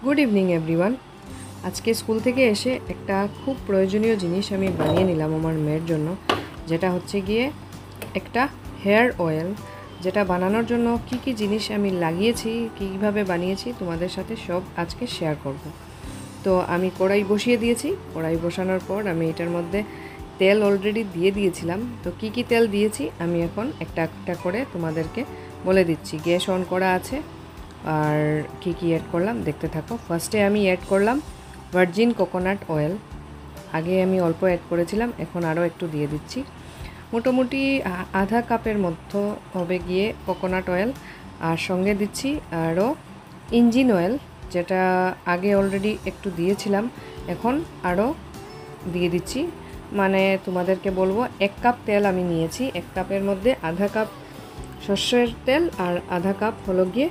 Good evening everyone. আজকে school থেকে এসে একটা খুব প্রয়োজনীয় জিনিস আমি বানিয়ে নিলাম আমার মেয়ের জন্য, যেটা হচ্ছে গিয়ে একটা হেয়ার অয়েল। যেটা বানানোর জন্য কি কি জিনিস আমি লাগিয়েছি, কীভাবে বানিয়েছি তোমাদের সাথে সব আজকে শেয়ার করব। তো আমি কড়াই বসিয়ে দিয়েছি। কড়াই বসানোর পর আমি এটার মধ্যে তেল অলরেডি দিয়ে দিয়েছিলাম। তো কি কি তেল দিয়েছি আমি এখন একটা একটা করে তোমাদেরকে বলে দিচ্ছি। গ্যাস অন করা আছে। আর কি কি অ্যাড করলাম দেখতে থাকো। ফার্স্টে আমি অ্যাড করলাম ভার্জিন কোকোনাট অয়েল। আগে আমি অল্প অ্যাড করেছিলাম, এখন আরও একটু দিয়ে দিচ্ছি। মোটামুটি আধা কাপের মধ্যে হবে গিয়ে কোকোনাট অয়েল। আর সঙ্গে দিচ্ছি আরও ইঞ্জিন অয়েল, যেটা আগে অলরেডি একটু দিয়েছিলাম, এখন আরও দিয়ে দিচ্ছি। মানে তোমাদেরকে বলবো 1 কাপ তেল আমি নিয়েছি। 1 কাপের মধ্যে আধা কাপ সর্ষের তেল আর আধা কাপ হলো গিয়ে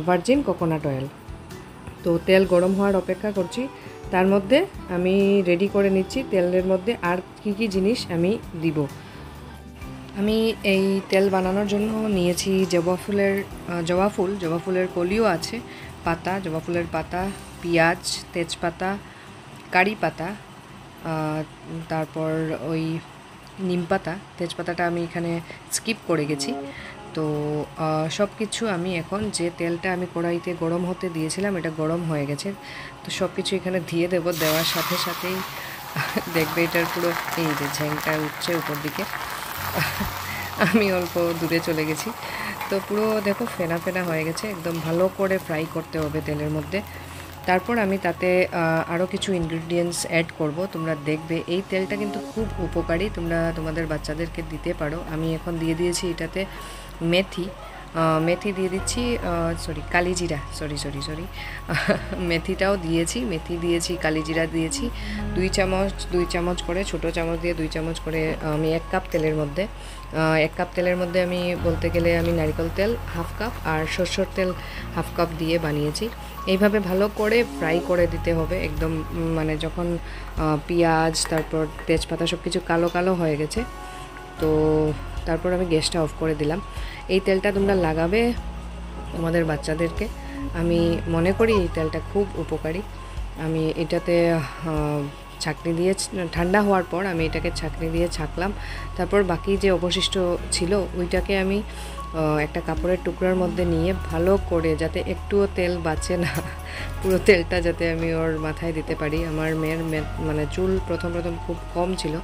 ভার্জিন কোকোনাট অয়েল। তো তেল গরম হওয়ার অপেক্ষা করছি। তার মধ্যে আমি রেডি করে নিচ্ছি তেলের মধ্যে আর কি কি জিনিস আমি দিব। আমি এই তেল বানানোর জন্য নিয়েছি জবা ফুলের কলিও আছে, পাতা, জবা ফুলের পাতা, পেঁয়াজ, তেজপাতা, কারি পাতা, তারপর ওই নিম পাতা। তেজপাতাটা আমি এখানে স্কিপ করে গেছি। তো সব কিছু আমি এখন যে তেলটা আমি কড়াইতে গরম হতে দিয়েছিলাম, এটা গরম হয়ে গেছে। তো সব কিছু এখানে দিয়ে দেবো। দেওয়ার সাথে সাথেই দেখবে এটার পুরো এই যে ঝ্যাংটা উঠছে উপর দিকে। আমি অল্প দূরে চলে গেছি। তো পুরো দেখো ফেনা ফেনা হয়ে গেছে। একদম ভালো করে ফ্রাই করতে হবে তেলের মধ্যে। তারপর আমি তাতে আরও কিছু ইনগ্রিডিয়েন্টস অ্যাড করব। তোমরা দেখবে এই তেলটা কিন্তু খুব উপকারী, তোমরা তোমাদের বাচ্চাদেরকে দিতে পারো। আমি এখন দিয়ে দিয়েছি এটাতে মেথি দিয়ে দিচ্ছি, কালিজিরা, সরি মেথিটাও দিয়েছি। মেথি দিয়েছি, কালিজিরা দিয়েছি। 2 চামচ করে, ছোটো চামচ দিয়ে 2 চামচ করে আমি 1 কাপ তেলের মধ্যে 1 কাপ তেলের মধ্যে আমি বলতে গেলে আমি নারকেল তেল 1/2 কাপ আর সরষের তেল 1/2 কাপ দিয়ে বানিয়েছি। এইভাবে ভালো করে ফ্রাই করে দিতে হবে একদম, মানে যখন পেঁয়াজ তারপর তেজপাতা সব কিছু কালো কালো হয়ে গেছে। তো তারপর আমি গ্যাসটা অফ করে দিলাম। এই তেলটা তোমরা লাগাবে তোমাদের বাচ্চাদেরকে। আমি মনে করি এই তেলটা খুব উপকারী। আমি এটাতে ছাঁকনি দিয়ে, ঠান্ডা হওয়ার পর আমি এটাকে ছাঁকনি দিয়ে ছাঁকলাম। তারপর বাকি যে অবশিষ্ট ছিল ওইটাকে আমি একটা কাপড়ের টুকরার মধ্যে নিয়ে ভালো করে, যাতে একটুও তেল বাঁচে না, পুরো তেলটা যাতে আমি ওর মাথায় দিতে পারি। আমার মেয়ের মানে চুল প্রথম খুব কম ছিল,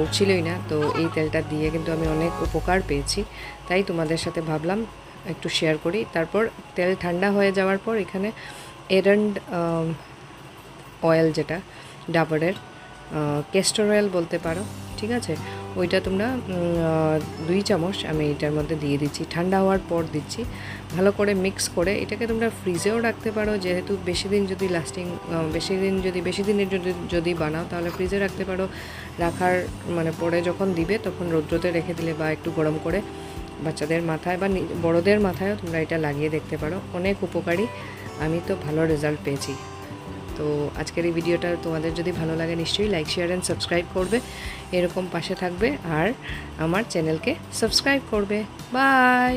উঠছিলই না। তো এই তেলটা দিয়ে কিন্তু আমি অনেক উপকার পেয়েছি, তাই তোমাদের সাথে ভাবলাম একটু শেয়ার করি। তারপর তেল ঠান্ডা হয়ে যাওয়ার পর এখানে এরান্ড অয়েল, যেটা ডাবরের ক্যাস্টর অয়েল বলতে পারো, ঠিক আছে, ওইটা তোমরা 2 চামচ আমি এটার মধ্যে দিয়ে দিচ্ছি। ঠান্ডা হওয়ার পর দিচ্ছি। ভালো করে মিক্স করে এটাকে তোমরা ফ্রিজেও রাখতে পারো, যেহেতু বেশি দিনের যদি বানাও তাহলে ফ্রিজে রাখতে পারো। রাখার মানে পরে যখন দিবে তখন রৌদ্রতে রেখে দিলে বা একটু গরম করে বাচ্চাদের মাথায় বা বড়োদের মাথায়ও তোমরা এটা লাগিয়ে দেখতে পারো। অনেক উপকারী, আমি তো ভালো রেজাল্ট পেয়েছি। তো আজকের এই ভিডিওটা তোমাদের যদি ভালো লাগে নিশ্চয়ই লাইক, শেয়ার অ্যান্ড সাবস্ক্রাইব করবে, এরকম পাশে থাকবে আর আমার চ্যানেলকে সাবস্ক্রাইব করবে। বাই।